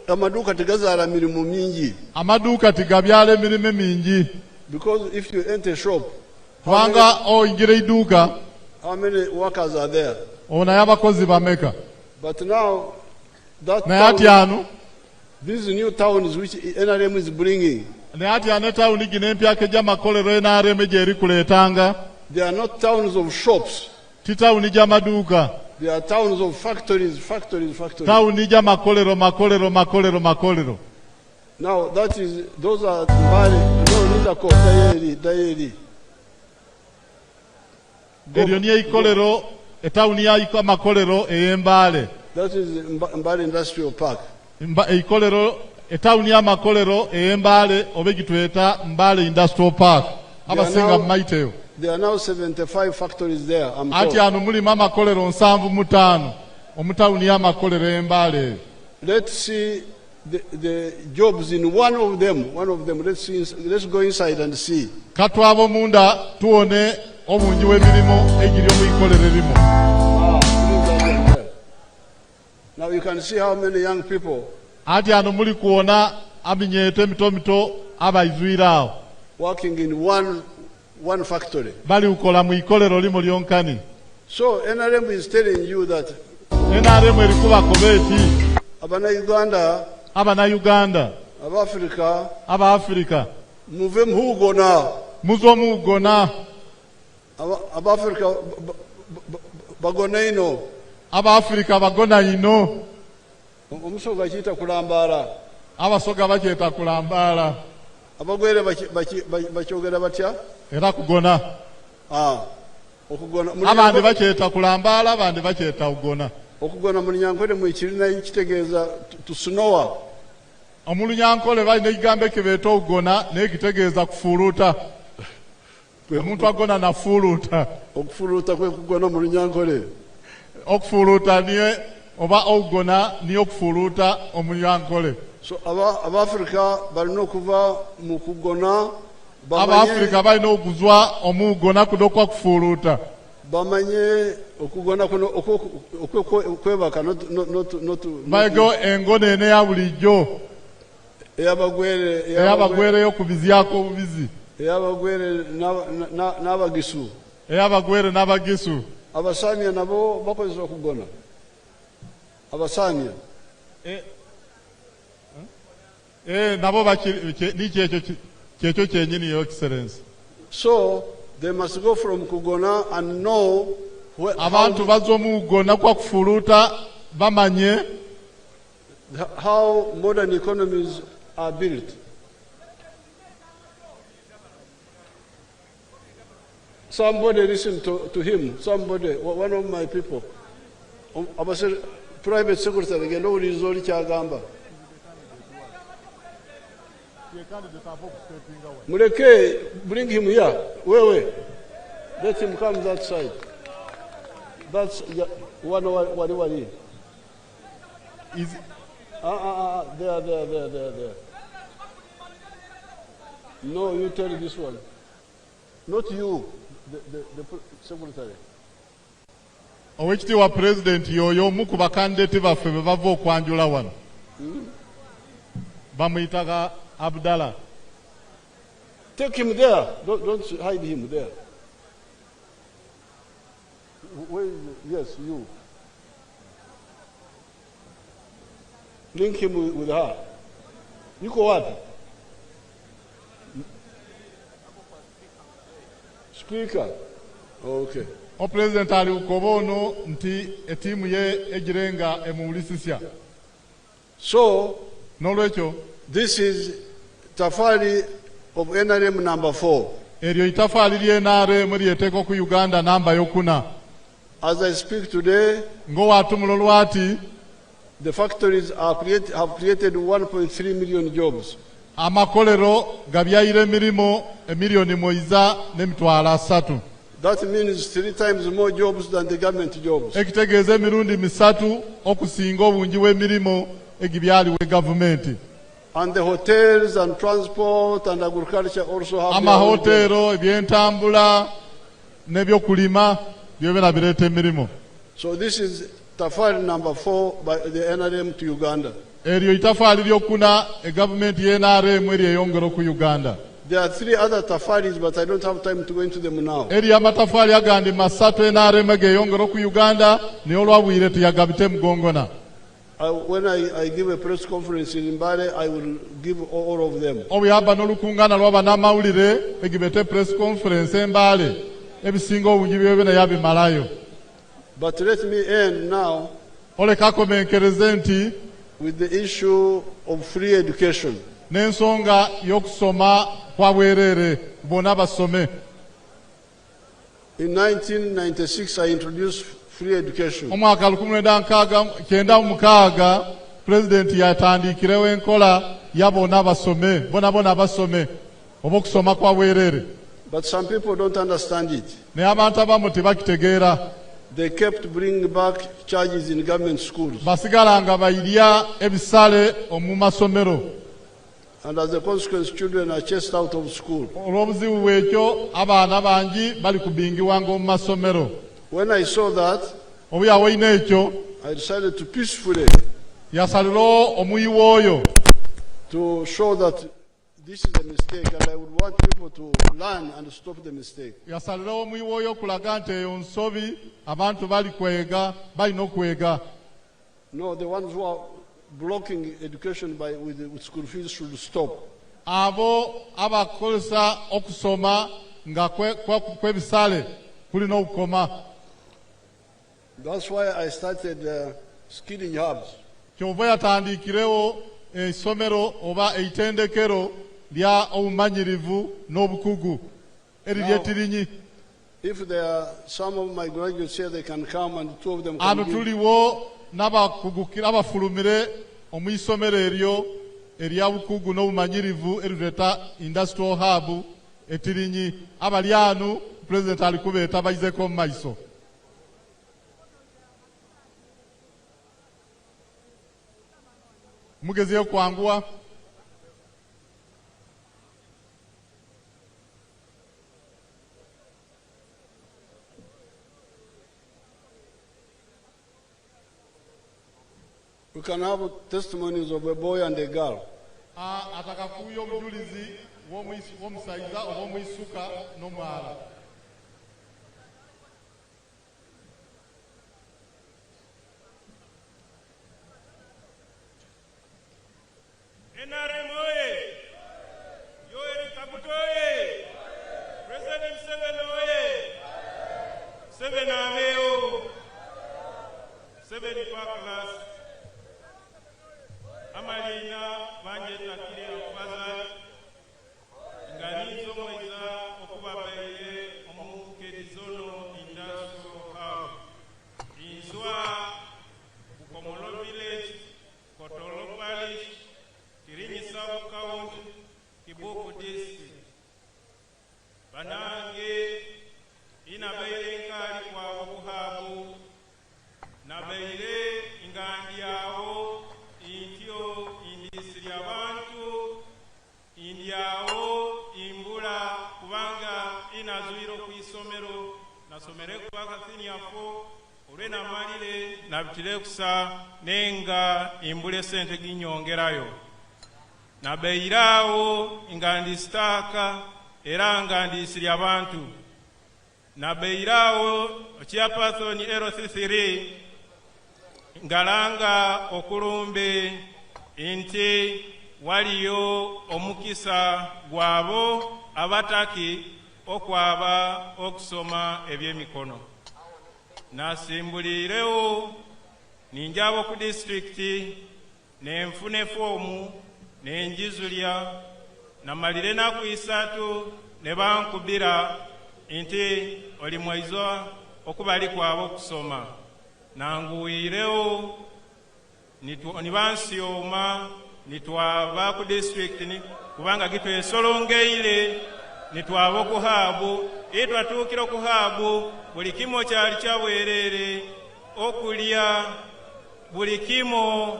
[SPEAKER 1] amaduka tegazala mirimu mingi.
[SPEAKER 2] Amaduka tigabyala emirimo mingi.
[SPEAKER 1] Because if you enter a shop,
[SPEAKER 2] kubanga oyingira iduka,
[SPEAKER 1] how many workers are there?
[SPEAKER 2] Ona y'abakozi bameka.
[SPEAKER 1] But now that
[SPEAKER 2] na yati anu
[SPEAKER 1] these new towns which NRM is bringing,
[SPEAKER 2] na yati ane tawuni gine empya keja makolero NRM je eri kuletanga.
[SPEAKER 1] They are not towns of shops.
[SPEAKER 2] Titawuni ja maduka.
[SPEAKER 1] They are towns of factories.
[SPEAKER 2] Tawuni ja makolero.
[SPEAKER 1] Now those are Dairi.
[SPEAKER 2] Eryo niye ikolero, etawuni ya iko makolero eyembale.
[SPEAKER 1] That is Mbale Industrial Park.
[SPEAKER 2] Ikolero, etawuni ya makolero eyembale obegitweta Mbale Industrial Park. Abasinga maiteo.
[SPEAKER 1] There are now 75 factories there.
[SPEAKER 2] Ati anu muli mama kolero 75 omutawuni ya makolero eyembale.
[SPEAKER 1] Let's see the jobs in one of them. Let's go inside and see.
[SPEAKER 2] Katwabo munda tuone obungi w'emirimo egiri omuikolero erimo.
[SPEAKER 1] Now you can see how many young people.
[SPEAKER 2] Ati anu muli kuona abinyete mito abaizwira
[SPEAKER 1] working in one factory.
[SPEAKER 2] Bali ukola muikolero limo lyonkani.
[SPEAKER 1] So NRM is telling you that
[SPEAKER 2] NRM erikuba kobeti
[SPEAKER 1] abana-Uganda,
[SPEAKER 2] Aba-Afrika
[SPEAKER 1] muve muhugona,
[SPEAKER 2] muzo mugona,
[SPEAKER 1] Aba-Afrika bagona ino,
[SPEAKER 2] Aba-Afrika bagona ino,
[SPEAKER 1] omusoga kita kulambala,
[SPEAKER 2] abasoga bakyeta kulambala,
[SPEAKER 1] abagwere bakyogera batya
[SPEAKER 2] era kugona.
[SPEAKER 1] Okugona
[SPEAKER 2] abandi bakyeta kulambala, abandi bakyeta kugona.
[SPEAKER 1] Okugona mu Nyankwere mu kirina kitegeeza to snore.
[SPEAKER 2] Omulunyankole balina ekigambo ekibeeta okugona naye kitegeeza kufuuluuta. Omuntu agona nafuuluuta.
[SPEAKER 1] Okufuuluuta kwe kugona mu Lunyankole.
[SPEAKER 2] Okufuuluuta niye oba okugona niyo okufuuluuta Omulunyankole.
[SPEAKER 1] So Abafrika balina okuva mu kugona.
[SPEAKER 2] Abafrika balina okuzwa omugona kudokwa kufuuluuta.
[SPEAKER 1] Bamanye okugona kuno okwebaka
[SPEAKER 2] bayego engone ene ya bulijjo eyabagwere yokubizyako obubizi
[SPEAKER 1] eyabagwere
[SPEAKER 2] n'abagisu
[SPEAKER 1] Abasamya nabo bakozesa okugona. Abasamya
[SPEAKER 2] nabo nikyekyo kyenyini yo excellence.
[SPEAKER 1] So they must go from kugona and know
[SPEAKER 2] abantu bazza omugona kwa kufuuluuta bamanye
[SPEAKER 1] how modern economies are built. Somebody listen to him. Somebody, one of my people, private secretary, get no result chagamba. Mureke, bring him here. Wait. Let him come that side. That's one.
[SPEAKER 2] Is
[SPEAKER 1] there. No, you tell this one. Not you, the secretary.
[SPEAKER 2] Owekitiibwa president yoyo omu ku bakandidate baffe be bava okwanjula wano. Bamuyitaga Abdallah.
[SPEAKER 1] Take him there. Don't hide him there. Where is it? Yes, you. Link him with her. You go what? Speaker. Okay.
[SPEAKER 2] O president ali ukobono nti etimu ye ejirenga emuulisisya.
[SPEAKER 1] So,
[SPEAKER 2] nolwekyo
[SPEAKER 1] this is Tafari of NRM number 4.
[SPEAKER 2] Eryo itafaali lye NRM lyeteeka ku Uganda namba yokuna.
[SPEAKER 1] As I speak today,
[SPEAKER 2] ng'owatumula lwati
[SPEAKER 1] the factories have created 1.3 million jobs.
[SPEAKER 2] Amakolero gabyayire emirimu emiliyoni moiza n'emitwalo 3.
[SPEAKER 1] That means 3 times more jobs than the government jobs.
[SPEAKER 2] Ekitegeeza emirundi 3 okusinga obungi bw'emirimu egibyaliwo gavumenti.
[SPEAKER 1] And the hotels and transport and agriculture also have
[SPEAKER 2] amahotero ebyentambula n'ebyokulima byobera bireeta emirimu.
[SPEAKER 1] So this is Tafari number 4 by the NRM to Uganda.
[SPEAKER 2] Eryo itafaali lyokuna egavumenti y'NRM eri eyongera ku Uganda.
[SPEAKER 1] There are 3 other Tafaris, but I don't have time to go into them now.
[SPEAKER 2] Eri amatafaali agandi 3 NRM geyongera ku Uganda naye olwabwire tuyagabite mugongona.
[SPEAKER 1] When I give a press conference in Mbale, I will give all of them.
[SPEAKER 2] Obuyamba n'olukuŋŋaana lw'abannamawulire egibete press conference Mbale ebisinga obungi byobena yabimalayo.
[SPEAKER 1] But let me end now
[SPEAKER 2] olekakomenkereze nti
[SPEAKER 1] with the issue of free education.
[SPEAKER 2] N'ensonga y'okusoma kwa bwereere bonna basome.
[SPEAKER 1] In 1996, I introduced free education.
[SPEAKER 2] Omwaka 1996 president yatandiikirewo enkola ya bonna basome oba okusoma kwa bwereere.
[SPEAKER 1] But some people don't understand it.
[SPEAKER 2] Naye abantu abamu tebakitegeera.
[SPEAKER 1] They kept bringing back charges in government schools.
[SPEAKER 2] Basigalanga bayirya ebisale omu masomero.
[SPEAKER 1] And as a consequence, children are chased out of school.
[SPEAKER 2] Olw'obuzibu bwekyo abaana bangi bali kubingiwanga omu masomero.
[SPEAKER 1] When I saw that,
[SPEAKER 2] obuyawo ine ekyo
[SPEAKER 1] I decided to peacefully
[SPEAKER 2] yasalirawo omuyiwa oyo
[SPEAKER 1] to show that this is a mistake, and I would want people to learn and stop the mistake.
[SPEAKER 2] Yasalirawo omuyiwa oyo okulaga nti eyo nsobi abantu balina okwega.
[SPEAKER 1] No, the ones who are blocking education with school fees should stop.
[SPEAKER 2] Abo abakozesa okusoma nga kwebisale kulina okukoma.
[SPEAKER 1] That's why I started skilling hubs.
[SPEAKER 2] Kyova yatandiikirewo essomero oba eitendekero lya obumanyirivu n'obukugu eryetirinyi.
[SPEAKER 1] If there are some of my graduates here, they can come and 2 of them can
[SPEAKER 2] tuliwo n'abakugukira abafulumire omu isomero eryo eriya bukugu n'obumanyirivu eruleta industrial hub etirinyi abalyanu president alikubeeta bayizeko mu maiso. Mugezeyo kwanguwa.
[SPEAKER 1] We can have testimonies of a boy and a girl.
[SPEAKER 2] Atakafuyo obujulizi w'omusaiza oba omwisuka n'omwala.
[SPEAKER 6] NRM oye! Yoweri Kaguta oye! President Museveni oye! Museveni abeewo! Museveni Parklas amalina banjetakire okubaza nga ninza omweza okubabaire omukerizono industrial hub inswa Bukomolo village Kotolo parish Kirinyi sub-county Kibuku district banange inabeire nkali kwa okuhabu nabeire ingandyawo intyo indisiri abantu indyawo imbula kubanga inazuiro ku isomero nasomere kubaka siniafo olwena malire nabitire kusa nenga imbule sente ginyongerayo nabeirawo ingandistaka era ngandisiri abantu nabeirawo chairperson LC3 ngalanga okulumbe inti waliyo omukisa gwabo abataki okwaba okusoma ebyemikono nasimbulirewo ninjabo ku district nenfune fomu nenjizulya namalire naku 3 ne bankubira inti oli mwaizo okubali kwabo okusoma nanguwirewo nibansioma nitwaba ku district kubanga gitwesolongeire nitwaba okuhabu itwatuukira okuhabu buli kimo kyali kyabwerere okulya buli kimo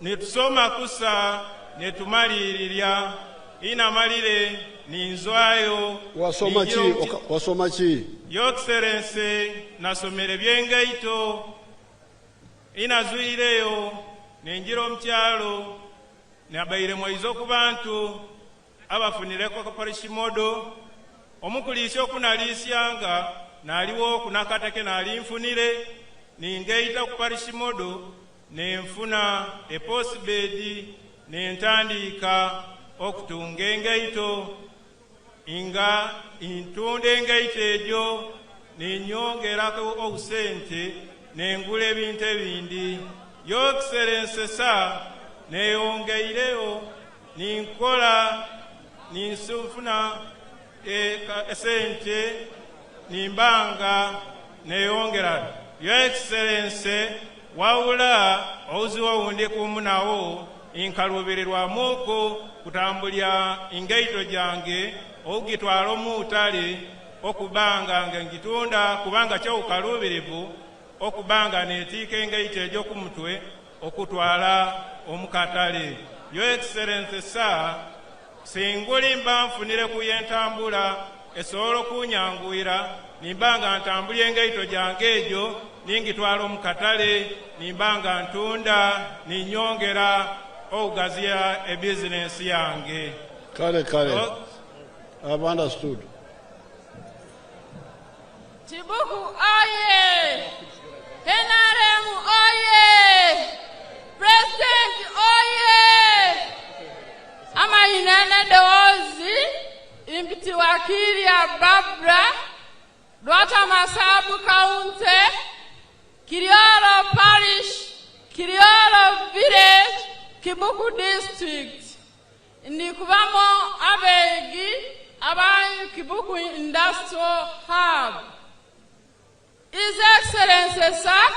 [SPEAKER 6] nitusoma kusa netumalirira inamalire ninzwayo
[SPEAKER 1] wasoma ki
[SPEAKER 6] Your Excellency nasomere byengaito inazuireyo nenjira omukyalo nabaire mwaizo ku bantu abafunireko ku parishimodo omukulisha okunaliisyanga naliwo kunakatake nalinfunire ningeita ku parishimodo nenfuna postbed nentandika okutunga engaito inga intunda engaito ejo nenyongerako obusente nengula ebintu ebindi Your Excellency sa neyongeireyo ninkola ninsufuna esente nimbanga neyongera Your Excellency wawula ouziwa wundi kumunawo inkalubirirwa muko kutambulya ingaito jange ogitwala omutale okubanga ngitunda kubanga kyo ukalubirivu okubanga netika engaito ejo ku mutwe okutwala omukatale Your Excellency sa singuli mba nfunire kuyentambula esobola kunyanguira nimbanga ntambulya engaito jange ejo ningitwala omukatale nimbanga ntunda ninyongera ogazia a business yange.
[SPEAKER 1] Kale. I've understood.
[SPEAKER 7] Kibuku oye! NRM oye! President oye! Ama inene dozi impiti wakili ya Babra Dwata Masabu Kaunte Kiriolo Parish Kiriolo Village Kibuku District Nikubamo abegi abayi Kibuku Industrial Hub. His Excellency sir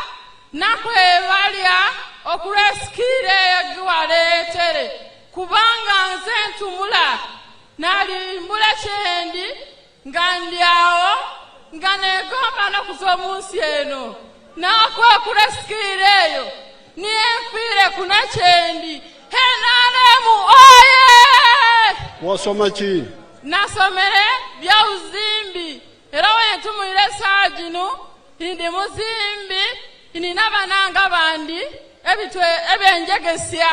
[SPEAKER 7] nakwebalya okureskire yagwaletere kubanga nze ntumula nali mbula kyendi nga ndyawo nga negomba nokuza omunsi eno nakwekulesikira eyo niye nfiire kuna kyendi NRM oye.
[SPEAKER 1] Wasoma ki?
[SPEAKER 7] Nasomere bya uzimbi era wentumulire saa gino ndi muzimbi nina bananga bandi ebyenjegesya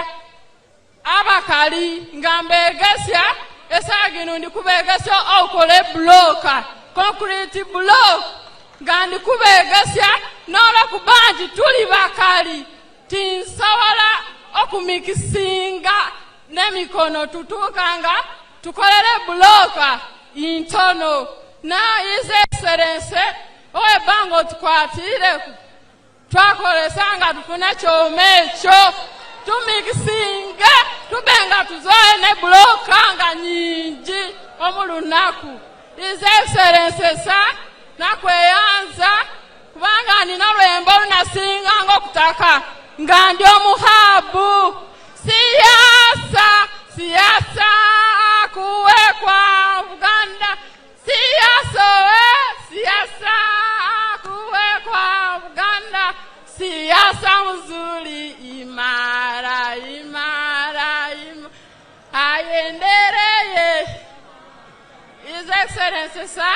[SPEAKER 7] abakali nga mbegesya esaa gino ndi kubegesya okole bloka concrete block nga ndi kubegesya n'olwokuba nti tuli bakali tinsobola okumikisinga n'emikono tutuukanga tukolere bloka intono na His Excellency ow'ebbanga otukwatireku twakolesanga tufune kyoma ekyo tumikisinga tubenga tuzoe ne bloka nga nyingi omulunaku. His Excellency sa nakweyanza kubanga nina olwembo lunasinga ng'okutaka nga ndi omuhabu. Siasa kuwekwa Uganda, siasa kuwekwa Uganda, siasa mzuri imara ayendereye. His Excellency sa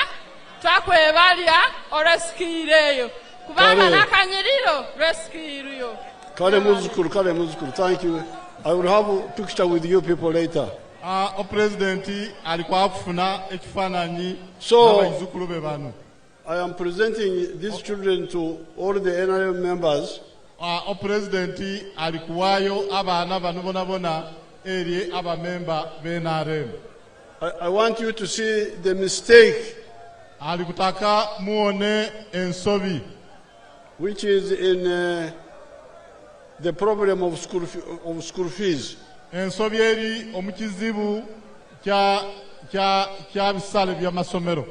[SPEAKER 7] twakwebalya olwesikiireyo kubanga nakanyiriro lwesikiriyo.
[SPEAKER 1] Kale muzukuru, thank you. I will have a picture with you people later.
[SPEAKER 2] O President alikuwa kufuna ekifananyi n'abaizukulu be bano.
[SPEAKER 1] I am presenting these children to all the NRM members.
[SPEAKER 2] O President alikuwayo abaana bano bona eri abamemba be NRM.
[SPEAKER 1] I want you to see the mistake
[SPEAKER 2] alikutaka muone ensobi
[SPEAKER 1] which is in the problem of school fees.
[SPEAKER 2] Ensobi eri omukizibu kya bisale bya masomero.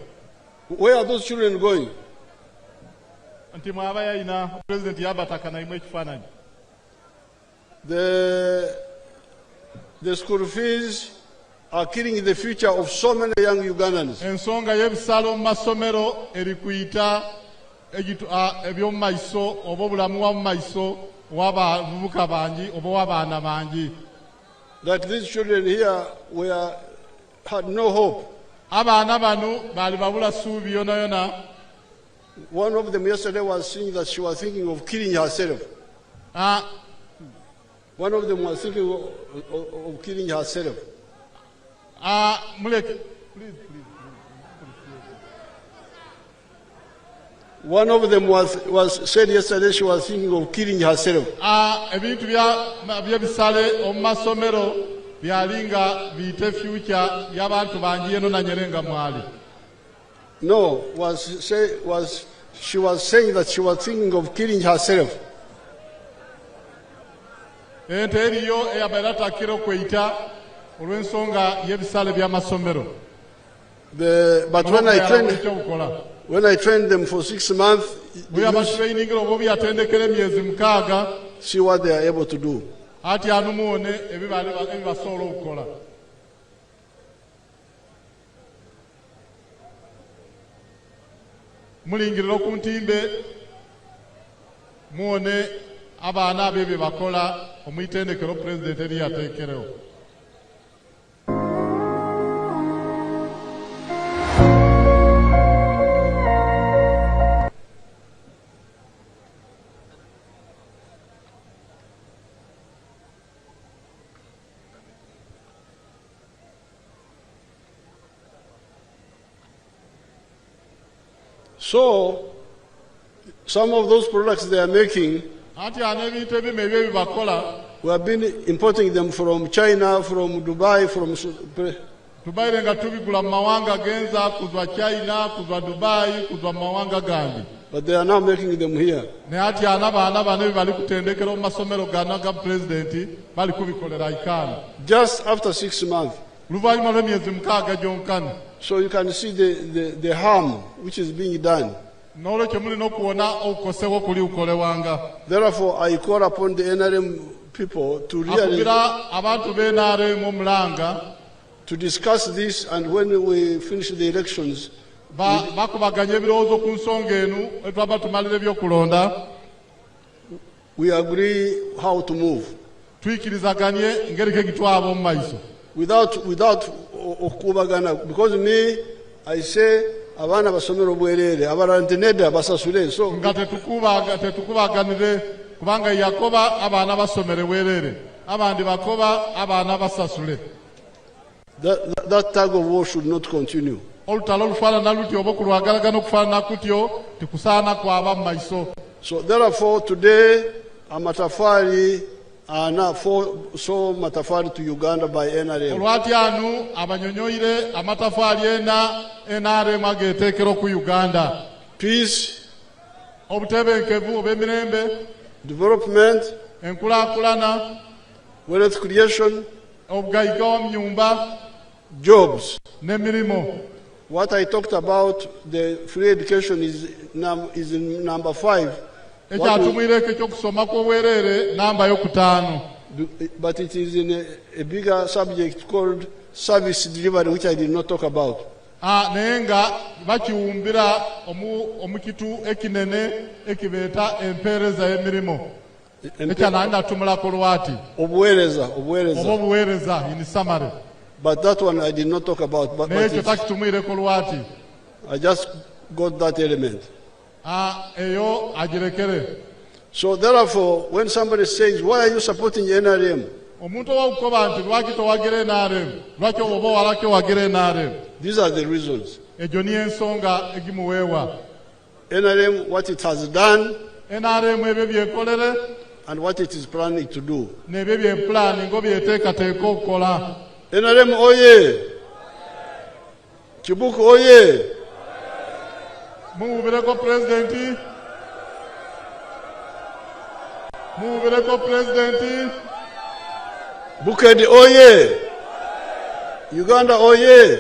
[SPEAKER 1] Where are those children going?
[SPEAKER 2] Anti mwaba yaina President yabataka na imwe ekifananyi.
[SPEAKER 1] The school fees are killing the future of so many young Ugandans.
[SPEAKER 2] Ensonga y'ebisale mu masomero eri kuyita eby'omu maiso oba obulamu bwa mu maiso w'abavubuka bangi oba w'abaana bangi.
[SPEAKER 1] That these children here had no hope.
[SPEAKER 2] Abaana bano baali babula ssuubi yona.
[SPEAKER 1] One of them yesterday was saying that she was thinking of killing herself. One of them was thinking of killing herself.
[SPEAKER 2] Please.
[SPEAKER 1] One of them was said yesterday she was thinking of killing herself.
[SPEAKER 2] Ebintu by'ebisale omu masomero byalinga biyite future y'abantu bangi eno na nyerenga mwali.
[SPEAKER 1] No, she was saying that she was thinking of killing herself.
[SPEAKER 2] Ente eriyo eyabaira takira okweyita olw'ensonga y'ebisale by'amasomero.
[SPEAKER 1] But when I trained them for 6 months, see what they are able to do.
[SPEAKER 2] Mulingirira ku ntimbe muone abaana ab'ebyo bakola omwitendekero President eri yateekerewo.
[SPEAKER 1] So, some of those products they are making, we have been importing them from China, from Dubai, from but they are now making them here. Just after 6 months. So you can see the harm which is being done. Therefore, I call upon the NRM people to really to discuss this, and when we finish the elections, we agree how to move. Without okubagana, because me, I say abana basomero bwerere abaranteneda basasule, so
[SPEAKER 2] kubanga yakoba abana basomere bwerere abandi bakoba abana basasule.
[SPEAKER 1] That tug of war should not continue. So therefore today amatafari na so matafari to Uganda by NRM. Peace, development, wealth creation, jobs. What I talked about, the free education is in number 5. But it is in a bigger subject called service delivery, which I did not talk about. But that one I did not talk about. But I just got that element. So therefore, when somebody says, why are you supporting NRM? These are the reasons. NRM, what it has done, and what it is planning to do. NRM oye! Kibuku oye!
[SPEAKER 2] Mubireko presidenti.
[SPEAKER 1] Bukedi oye! Uganda oye!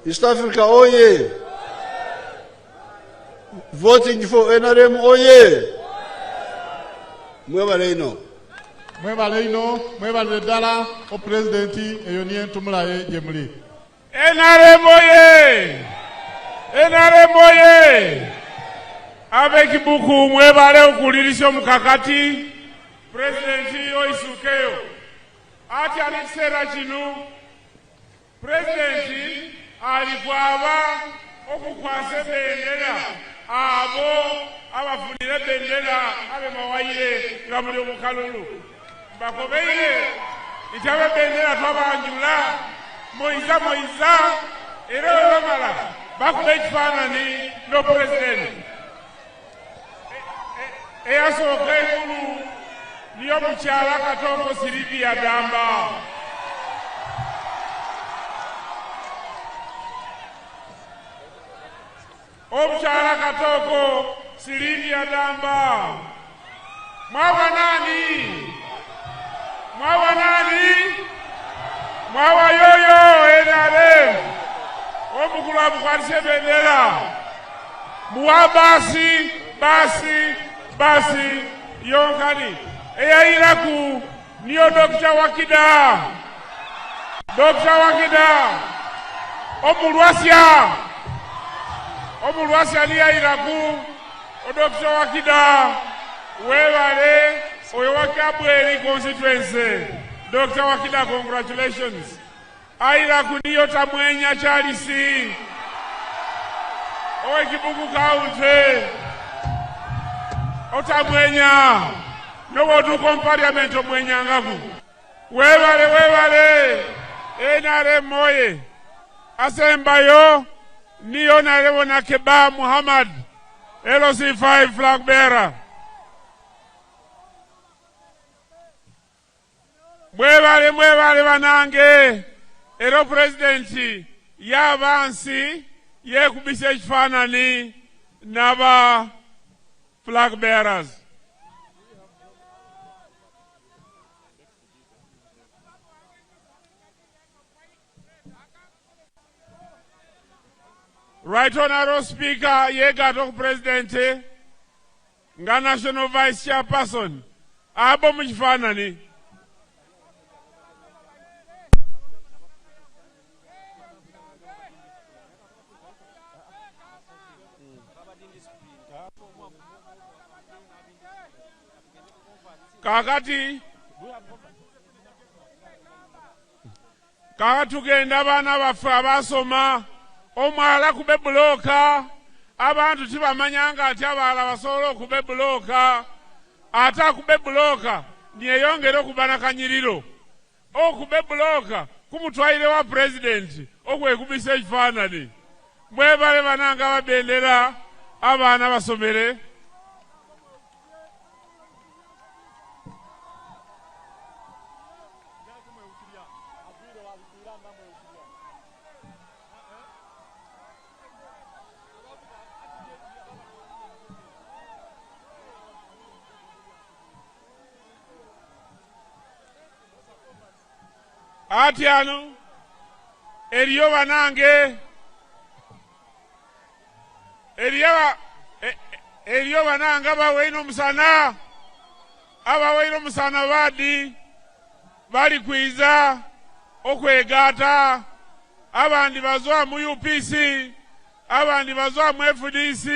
[SPEAKER 1] East Africa oye! Voting for NRM oye! Mwebaleino.
[SPEAKER 2] Mwebale dala o presidenti eyonien tumulaye jemuli.
[SPEAKER 6] NRM oye! NRM oye! Abe Kibuku mwebale okulirisha mukakati presidenti oisukeyo. Ati alikisera chinu presidenti alikwaba okukwase bendera abo abafunire bendera abe mawayire ngamuli omukalulu. Bakobeire itabe bendera twabanjula Moiza era bamala bakube kifanani no president eyasoka ekulu niyo mukyala Katoko Sylvia Damba. Omukyala Katoko Sylvia Damba mwawa nani? Mwawa yoyo NRM omukulu abukwatise bendera muwa basi yonkani eyayiraku niyo Dr. Wakida omulwasya niyayiraku Dr. Wakida webale oyo wakabweri constituency. Dr. Wakida, congratulations. Ayiraku niyo tamwenya Charlesi owe Kibuku County otamwenya nowotu parliament omwenya ngaku webale NRM moye asembayo niyo narewona Keba Muhammad LOC5 flag bearer. Mwebale banange ero presidenti yabansi yekubisa ekifanani naba flag bearers. Right Honorable Speaker yegato presidenti nga national vice chairperson abo mu kifaananyi. Kakati tugenda abaana baffe abasoma omwala kube bulooka abantu tibamanyanga ati abalala basobola okube bulooka ate akube bulooka niyeyongere okuba na kanyiriro okube bulooka kumutwalire wa pulezidenti okwekubisa ekifaananyi. Mwebale bananga babendera abaana basomere. Ati ano eriyo banange eriyo banange abaweine omusana baadi bali kwiza okwegaata abandi bazwa mu UPC abandi bazwa mu FDC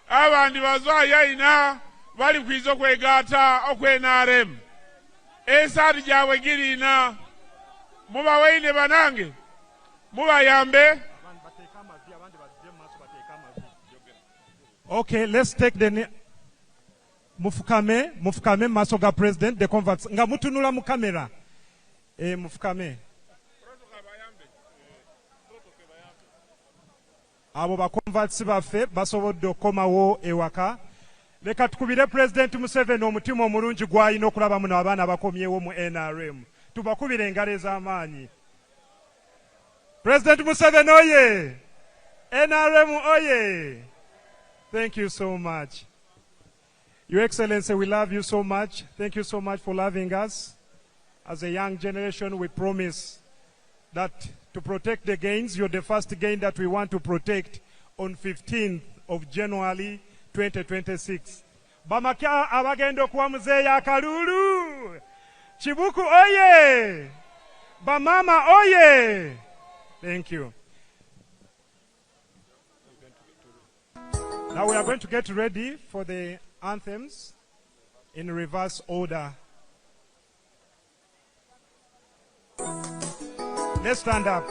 [SPEAKER 6] abandi bazwa yaina bali kwiza okwegaata okwenarem esaati jawe girina mubaweine banange mubayambe.
[SPEAKER 8] Okay, let's take the mufukame masoga president the converts nga mutunula mu kamera mufukame abo ba converts baffe basobodde okomawo ewaka. Leka tukubire president Museveni omutima omulungi gwayina okulaba muno abaana bakomyewo mu NRM. Tubakubire engalo ez'amaanyi. President Museveni oye! NRM oye! Thank you so much. Your Excellency, we love you so much. Thank you so much for loving us. As a young generation, we promise that to protect the gains, you're the first gain that we want to protect on 15th of January 2026. Bamakia abagendo kwa mzee ya Kalulu! Kibuku oye! Bamama oye! Thank you. Now we are going to get ready for the anthems in reverse order. Let's stand up.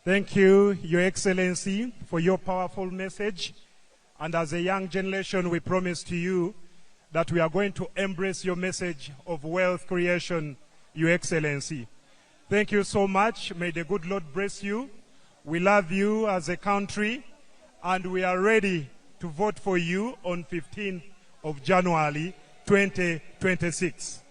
[SPEAKER 8] Thank you, Your Excellency, for your powerful message. And as a young generation, we promise to you that we are going to embrace your message of wealth creation, Your Excellency. Thank you so much. May the good Lord bless you. We love you as a country, and we are ready to vote for you on 15th of January 2026.